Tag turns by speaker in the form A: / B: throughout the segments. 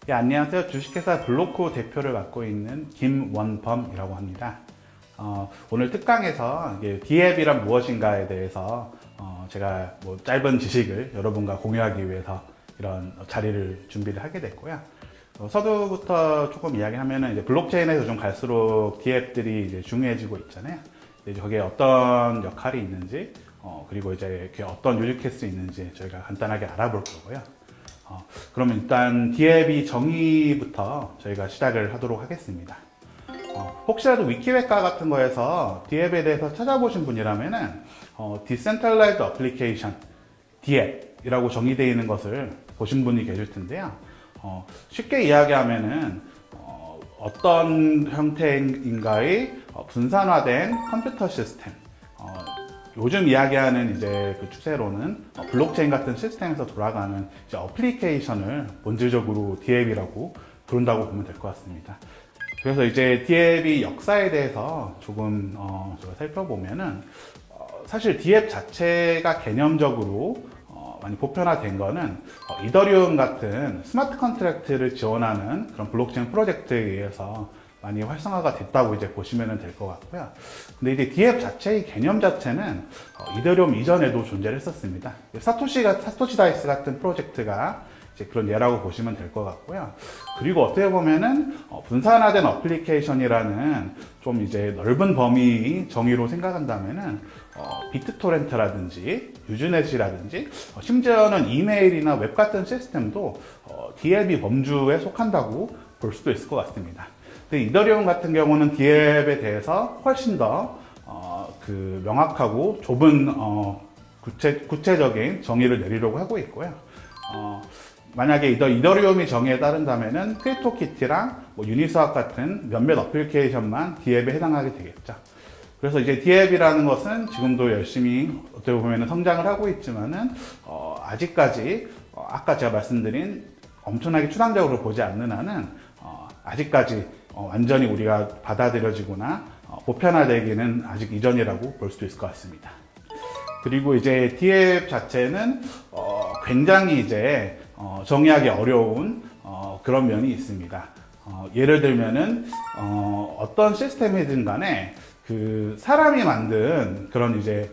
A: 네, 안녕하세요. 주식회사 블로코 대표를 맡고 있는 김원범이라고 합니다. 오늘 특강에서 D앱이란 무엇인가에 대해서 제가 짧은 지식을 여러분과 공유하기 위해서 이런 자리를 준비를 하게 됐고요. 서두부터 조금 이야기하면은 이제 블록체인에서 좀 갈수록 D앱들이 이제 중요해지고 있잖아요. 이제 거기에 어떤 역할이 있는지, 그리고 이제 어떤 유즈 케이스 있는지 저희가 간단하게 알아볼 거고요. 그러면 일단 D앱이 정의부터 저희가 시작을 하도록 하겠습니다. 혹시라도 위키백과 같은 거에서 D앱에 대해서 찾아보신 분이라면은 Decentralized Application, D앱이라고 정의되어 있는 것을 보신 분이 계실 텐데요. 쉽게 이야기하면은 어떤 형태인가의 분산화된 컴퓨터 시스템, 요즘 이야기하는 이제 그 추세로는 블록체인 같은 시스템에서 돌아가는 이제 어플리케이션을 본질적으로 D앱이라고 부른다고 보면 될 것 같습니다. 그래서 이제 D앱이 역사에 대해서 조금 살펴보면은 사실 D앱 자체가 개념적으로 많이 보편화된 거는 이더리움 같은 스마트 컨트랙트를 지원하는 그런 블록체인 프로젝트에 의해서 많이 활성화가 됐다고 이제 보시면 될 것 같고요. 근데 이제 D앱 자체의 개념 자체는 이더리움 이전에도 존재를 했었습니다. 사토시 다이스 같은 프로젝트가 이제 그런 예라고 보시면 될 것 같고요. 그리고 어떻게 보면은 분산화된 어플리케이션이라는 좀 이제 넓은 범위 정의로 생각한다면은 비트토렌트라든지 유즈넷이라든지 심지어는 이메일이나 웹 같은 시스템도 D앱이 범주에 속한다고 볼 수도 있을 것 같습니다. 근데 이더리움 같은 경우는 D앱에 대해서 훨씬 더 명확하고 좁은 구체적인 정의를 내리려고 하고 있고요. 만약에 이더리움이 정의에 따른다면은 크립토키티랑 유니스왑 같은 몇몇 어플리케이션만 D앱에 해당하게 되겠죠. 그래서 이제 D앱이라는 것은 지금도 열심히 어떻게 보면 성장을 하고 있지만은 아직까지 아까 제가 말씀드린 엄청나게 추상적으로 보지 않는 한은 아직까지 완전히 우리가 받아들여지거나 보편화되기는 아직 이전이라고 볼 수도 있을 것 같습니다. 그리고 이제 D앱 자체는 굉장히 이제 정의하기 어려운 그런 면이 있습니다. 예를 들면은 어떤 시스템이든 간에 그 사람이 만든 그런 이제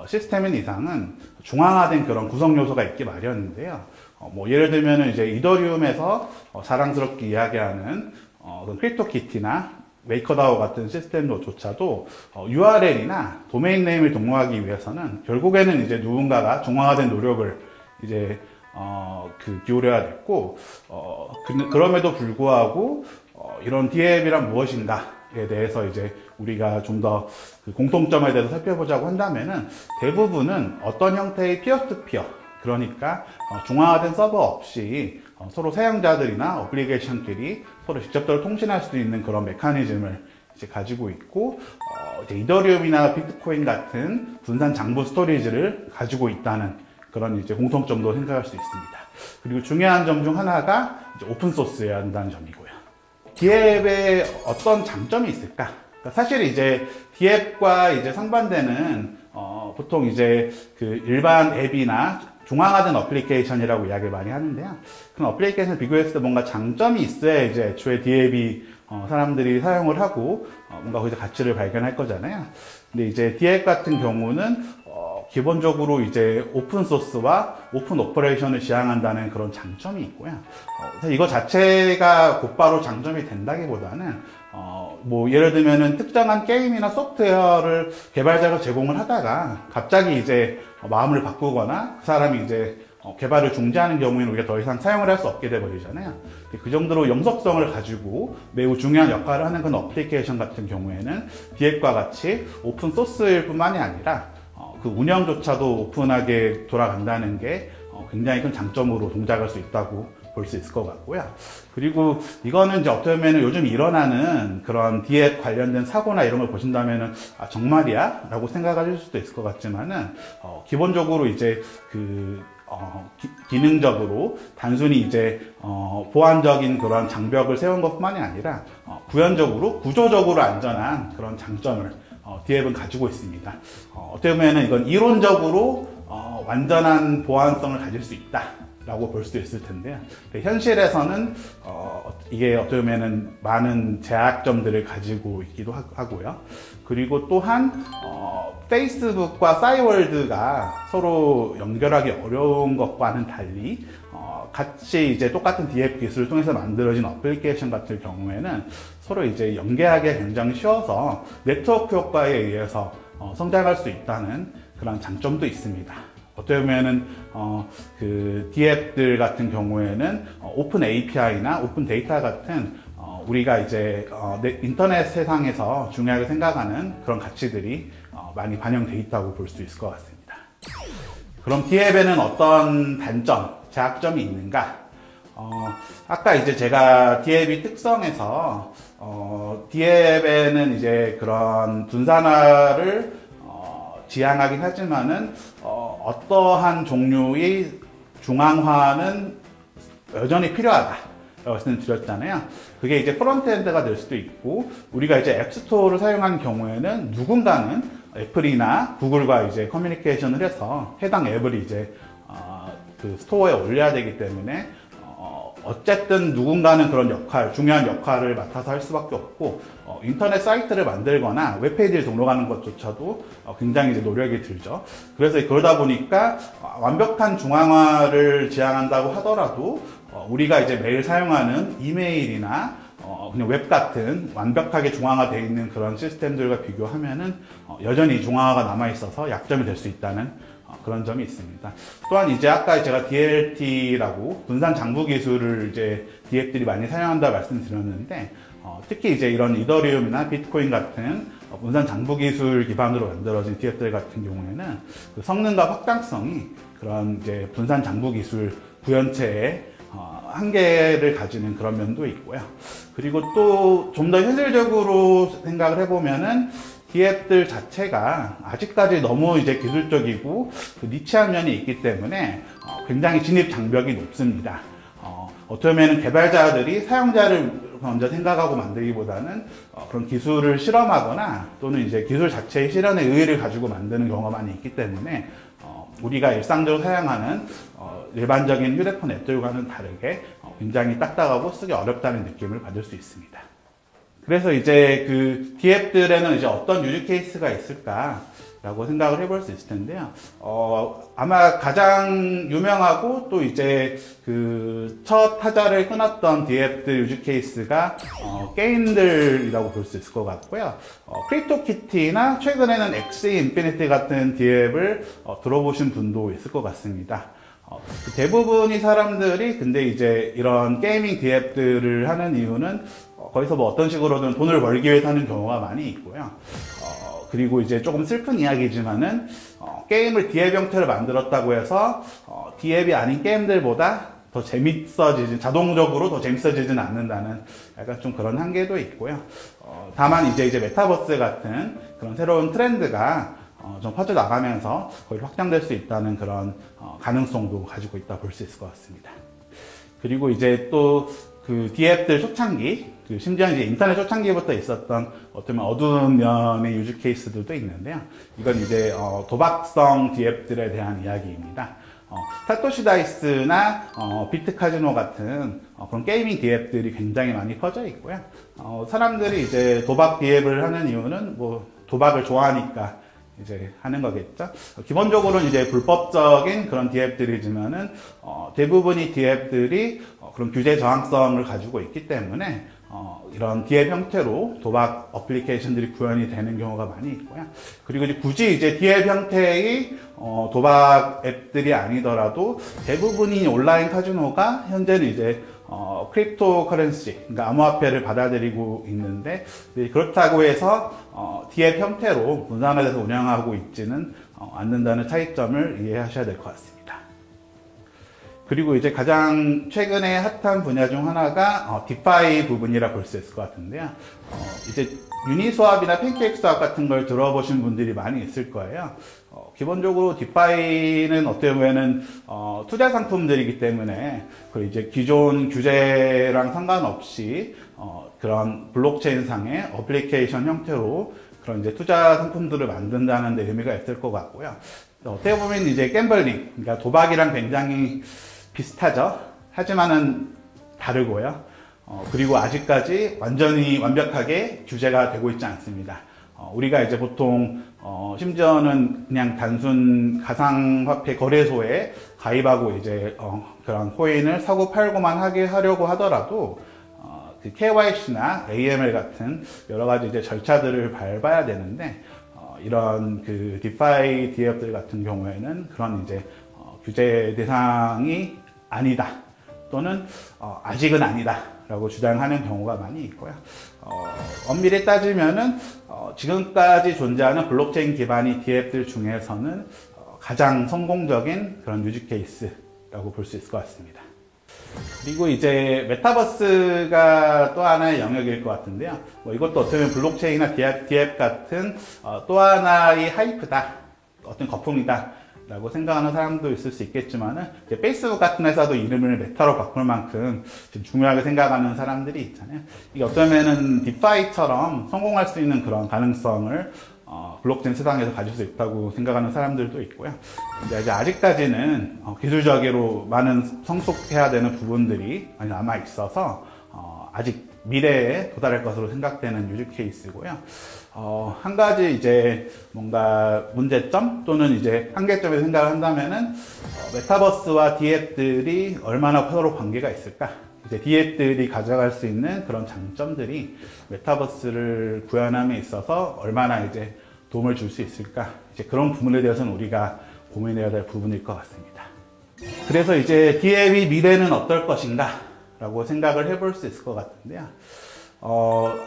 A: 시스템인 이상은 중앙화된 그런 구성 요소가 있기 마련인데요. 예를 들면은 이제 이더리움에서 자랑스럽게 이야기하는 크립토키티나 메이커다오 같은 시스템조차도 URL이나 도메인 네임을 등록하기 위해서는 결국에는 이제 누군가가 중앙화된 노력을 이제 기울여야 됐고, 그럼에도 불구하고 이런 D앱이란 무엇인가에 대해서 이제 우리가 좀 더 공통점에 대해서 살펴보자고 한다면은 대부분은 어떤 형태의 피어-투-피어, 그러니까 중앙화된 서버 없이 서로 사용자들이나 어플리케이션끼리 서로 직접적으로 통신할 수 있는 그런 메커니즘을 이제 가지고 있고, 이제 이더리움이나 비트코인 같은 분산 장부 스토리지를 가지고 있다는 그런 이제 공통점도 생각할 수 있습니다. 그리고 중요한 점 중 하나가 이제 오픈소스여야 한다는 점이고요. D앱에 어떤 장점이 있을까? 그러니까 사실 이제 D앱과 이제 상반되는 보통 이제 그 일반 앱이나 중앙화된 어플리케이션이라고 이야기를 많이 하는데요. 그런 어플리케이션을 비교했을 때 뭔가 장점이 있어야 이제 애초에 D앱이 사람들이 사용을 하고 뭔가 거기서 가치를 발견할 거잖아요. 근데 이제 D앱 같은 경우는 기본적으로 이제 오픈소스와 오픈 오퍼레이션을 지향한다는 그런 장점이 있고요. 이거 자체가 곧바로 장점이 된다기보다는 예를 들면은 특정한 게임이나 소프트웨어를 개발자가 제공을 하다가 갑자기 이제 마음을 바꾸거나 그 사람이 이제 개발을 중지하는 경우에는 우리가 더 이상 사용을 할 수 없게 돼버리잖아요. 그 정도로 영속성을 가지고 매우 중요한 역할을 하는 그런 어플리케이션 같은 경우에는 D앱과 같이 오픈 소스일 뿐만이 아니라 그 운영조차도 오픈하게 돌아간다는 게 굉장히 큰 장점으로 동작할 수 있다고 볼 수 있을 것 같고요. 그리고 이거는 이제 어떻게 보면 요즘 일어나는 그런 D앱 관련된 사고나 이런 걸 보신다면은 정말이야? 라고 생각하실 수도 있을 것 같지만은 기본적으로 이제 기능적으로 단순히 이제 보안적인 그런 장벽을 세운 것뿐만이 아니라 부연적으로 구조적으로 안전한 그런 장점을 D앱은 가지고 있습니다. 어떻게 보면 이건 이론적으로 완전한 보안성을 가질 수 있다. 라고 볼 수도 있을 텐데요. 현실에서는 이게 어떻게 보면은 많은 제약점들을 가지고 있기도 하고요. 그리고 또한 페이스북과 싸이월드가 서로 연결하기 어려운 것과는 달리 같이 이제 똑같은 DF 기술을 통해서 만들어진 어플리케이션 같은 경우에는 서로 이제 연계하기가 굉장히 쉬워서 네트워크 효과에 의해서 성장할 수 있다는 그런 장점도 있습니다. 어떻게 보면은 그 DF들 같은 경우에는 오픈 API나 오픈 데이터 같은 우리가 이제 인터넷 세상에서 중요하게 생각하는 그런 가치들이 많이 반영돼 있다고 볼 수 있을 것 같습니다. 그럼 DF에는 어떤 단점, 제약점이 있는가? 아까 이제 제가 DF의 특성에서 DF에는 이제 그런 분산화를 지향하긴 하지만은 어떠한 종류의 중앙화는 여전히 필요하다 라고 말씀드렸잖아요. 그게 이제 프론트엔드가 될 수도 있고, 우리가 이제 앱스토어를 사용하는 경우에는 누군가는 애플이나 구글과 이제 커뮤니케이션을 해서 해당 앱을 이제 그 스토어에 올려야 되기 때문에 어쨌든 누군가는 그런 중요한 역할을 맡아서 할 수밖에 없고, 인터넷 사이트를 만들거나 웹페이지를 등록하는 것조차도 굉장히 이제 노력이 들죠. 그래서 그러다 보니까 완벽한 중앙화를 지향한다고 하더라도 우리가 이제 매일 사용하는 이메일이나 그냥 웹 같은 완벽하게 중앙화되어 있는 그런 시스템들과 비교하면은 여전히 중앙화가 남아있어서 약점이 될 수 있다는 그런 점이 있습니다. 또한 이제 아까 제가 DLT라고 분산 장부 기술을 이제 DF들이 많이 사용한다 말씀드렸는데, 특히 이제 이런 이더리움이나 비트코인 같은 분산 장부 기술 기반으로 만들어진 DF들 같은 경우에는 그 성능과 확장성이 그런 이제 분산 장부 기술 구현체의 한계를 가지는 그런 면도 있고요. 그리고 또 좀 더 현실적으로 생각을 해보면은 DF들 자체가 아직까지 너무 이제 기술적이고 그 니치한 면이 있기 때문에 굉장히 진입 장벽이 높습니다. 어떻게 보면 개발자들이 사용자를 먼저 생각하고 만들기보다는 그런 기술을 실험하거나 또는 이제 기술 자체의 실현의 의의를 가지고 만드는 경우가 많이 있기 때문에 우리가 일상적으로 사용하는 일반적인 휴대폰 앱들과는 다르게 굉장히 딱딱하고 쓰기 어렵다는 느낌을 받을 수 있습니다. 그래서 이제 그 DF들에는 이제 어떤 유즈 케이스가 있을까라고 생각을 해볼 수 있을 텐데요. 아마 가장 유명하고 또 이제 그 첫 타자를 끊었던 DF들 유즈 케이스가 게임들이라고 볼 수 있을 것 같고요. 크립토키티나 최근에는 엑시 인피니티 같은 DF를 들어보신 분도 있을 것 같습니다. 대부분의 사람들이 근데 이제 이런 게이밍 DF들을 하는 이유는 거기서 뭐 어떤 식으로든 돈을 벌기 위해서 하는 경우가 많이 있고요. 그리고 이제 조금 슬픈 이야기지만은 게임을 DF 형태로 만들었다고 해서 DF이 아닌 게임들보다 더 자동적으로 더 재밌어지진 않는다는 약간 좀 그런 한계도 있고요. 다만 이제 메타버스 같은 그런 새로운 트렌드가 좀 퍼져나가면서 거의 확장될 수 있다는 그런 가능성도 가지고 있다 볼 수 있을 것 같습니다. 그리고 이제 또 그 DF들 초창기, 심지어 이제 인터넷 초창기부터 있었던 어떤 어두운 면의 유즈 케이스들도 있는데요. 이건 이제 도박성 DF들에 대한 이야기입니다. 사토시 다이스나 비트 카지노 같은 그런 게이밍 DF들이 굉장히 많이 퍼져 있고요. 사람들이 이제 도박 DF를 하는 이유는 뭐 도박을 좋아하니까 이제 하는 거겠죠. 기본적으로는 이제 불법적인 그런 DF들이지만은 대부분의 DF들이 그런 규제 저항성을 가지고 있기 때문에 이런 DF 형태로 도박 어플리케이션들이 구현이 되는 경우가 많이 있고요. 그리고 이제 굳이 이제 DF 형태의 도박 앱들이 아니더라도 대부분이 온라인 카지노가 현재는 이제 크립토 커런시, 그러니까 암호화폐를 받아들이고 있는데, 그렇다고 해서 DF 형태로 분산화돼서 운영하고 있지는 않는다는 차이점을 이해하셔야 될 것 같습니다. 그리고 이제 가장 최근에 핫한 분야 중 하나가 디파이 부분이라 볼 수 있을 것 같은데요. 이제 유니스왑이나 팬케이크스왑 같은 걸 들어보신 분들이 많이 있을 거예요. 기본적으로 디파이는 어떻게 보면은 투자 상품들이기 때문에 그 이제 기존 규제랑 상관없이 그런 블록체인 상의 어플리케이션 형태로 그런 이제 투자 상품들을 만든다는 데 의미가 있을 것 같고요. 어떻게 보면 이제 갬블링, 그러니까 도박이랑 굉장히 비슷하죠. 하지만은 다르고요. 그리고 아직까지 완전히 완벽하게 규제가 되고 있지 않습니다. 우리가 이제 보통 심지어는 그냥 단순 가상화폐 거래소에 가입하고 이제 그런 코인을 사고 팔고만 하려고 하더라도 그 KYC나 AML 같은 여러 가지 이제 절차들을 밟아야 되는데 이런 그 디파이 DApp들 같은 경우에는 그런 이제 규제 대상이 아니다 또는 아직은 아니다 라고 주장하는 경우가 많이 있고요. 엄밀히 따지면은 지금까지 존재하는 블록체인 기반의 DApp들 중에서는 가장 성공적인 그런 유즈 케이스라고 볼 수 있을 것 같습니다. 그리고 이제 메타버스가 또 하나의 영역일 것 같은데요. 이것도 어떻게 보면 블록체인이나 DApp 같은 또 하나의 하이프다, 어떤 거품이다 라고 생각하는 사람도 있을 수 있겠지만은 페이스북 같은 회사도 이름을 메타로 바꿀 만큼 지금 중요하게 생각하는 사람들이 있잖아요. 이게 어쩌면은 디파이처럼 성공할 수 있는 그런 가능성을 블록체인 세상에서 가질 수 있다고 생각하는 사람들도 있고요. 근데 아직까지는 기술적으로 많은 성숙해야 되는 부분들이 많이 남아 있어서 아직 미래에 도달할 것으로 생각되는 유즈 케이스고요. 한 가지 이제 뭔가 문제점 또는 이제 한계점에 생각을 한다면은 메타버스와 DApp들이 얼마나 서로 관계가 있을까? 이제 DApp들이 가져갈 수 있는 그런 장점들이 메타버스를 구현함에 있어서 얼마나 이제 도움을 줄 수 있을까? 이제 그런 부분에 대해서는 우리가 고민해야 될 부분일 것 같습니다. 그래서 이제 DApp의 미래는 어떨 것인가? 라고 생각을 해볼 수 있을 것 같은데요.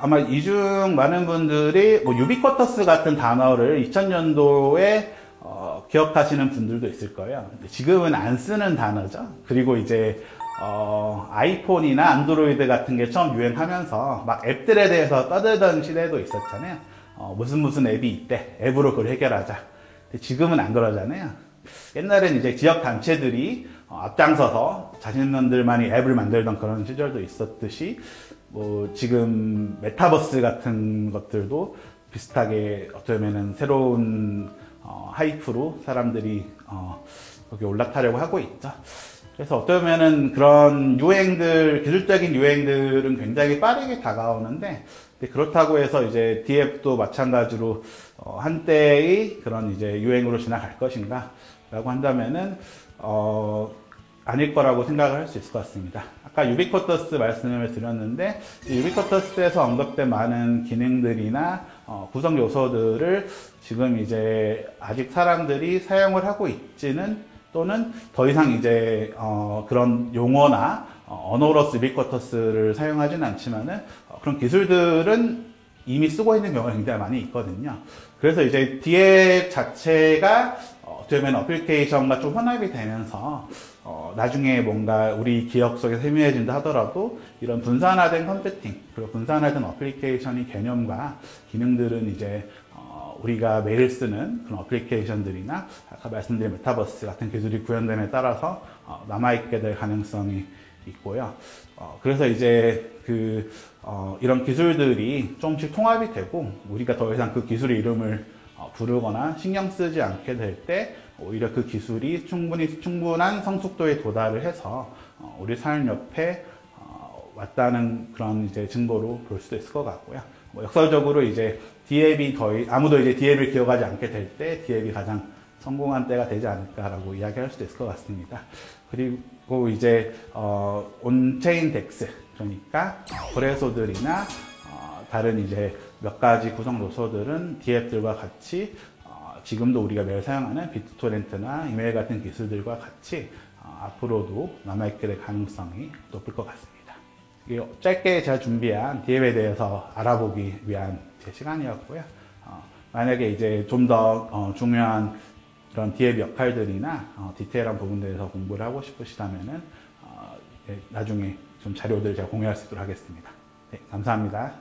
A: 아마 이 중 많은 분들이 유비쿼터스 같은 단어를 2000년도에 기억하시는 분들도 있을 거예요. 지금은 안 쓰는 단어죠. 그리고 이제 아이폰이나 안드로이드 같은 게 처음 유행하면서 막 앱들에 대해서 떠들던 시대도 있었잖아요. 무슨 앱이 있대. 앱으로 그걸 해결하자. 근데 지금은 안 그러잖아요. 옛날엔 이제 지역 단체들이 앞장서서 자신들만이 앱을 만들던 그런 시절도 있었듯이 지금 메타버스 같은 것들도 비슷하게 어쩌면은 새로운 하이프로 사람들이 거기 올라타려고 하고 있죠. 그래서 어쩌면은 그런 유행들, 기술적인 유행들은 굉장히 빠르게 다가오는데, 그렇다고 해서 이제 DApp도 마찬가지로 한때의 그런 이제 유행으로 지나갈 것인가 라고 한다면은 아닐 거라고 생각을 할 수 있을 것 같습니다. 아까 유비쿼터스 말씀을 드렸는데 유비쿼터스에서 언급된 많은 기능들이나 구성 요소들을 지금 이제 아직 사람들이 사용을 하고 있지는 또는 더 이상 이제 그런 용어나 언어로서 유비쿼터스를 사용하지는 않지만은 그런 기술들은 이미 쓰고 있는 경우가 굉장히 많이 있거든요. 그래서 이제 DApp 자체가 어쩌면 어플리케이션과 좀 혼합이 되면서 나중에 뭔가 우리 기억 속에 세미해진다 하더라도 이런 분산화된 컴퓨팅 그리고 분산화된 어플리케이션의 개념과 기능들은 이제 우리가 매일 쓰는 그런 어플리케이션들이나 아까 말씀드린 메타버스 같은 기술이 구현됨에 따라서 남아있게 될 가능성이 있고요. 그래서 이제 이런 기술들이 조금씩 통합이 되고 우리가 더 이상 그 기술의 이름을 부르거나 신경 쓰지 않게 될 때 오히려 그 기술이 충분한 성숙도에 도달을 해서 우리 삶 옆에 왔다는 그런 이제 증거로 볼 수도 있을 것 같고요. 역설적으로 이제 DApp이 아무도 이제 DApp을 기억하지 않게 될 때 DApp이 가장 성공한 때가 되지 않을까라고 이야기할 수도 있을 것 같습니다. 그리고 이제 온체인 덱스 그러니까 거래소들이나 다른 이제 몇 가지 구성 요소들은 DApp들과 같이 지금도 우리가 매일 사용하는 비트토렌트나 이메일 같은 기술들과 같이 앞으로도 남아있게 될 가능성이 높을 것 같습니다. 짧게 제가 준비한 DApp에 대해서 알아보기 위한 제 시간이었고요. 만약에 이제 좀 더 중요한 그런 DApp 역할들이나 디테일한 부분에 대해서 공부를 하고 싶으시다면은 나중에 좀 자료들 제가 공유할 수 있도록 하겠습니다. 네, 감사합니다.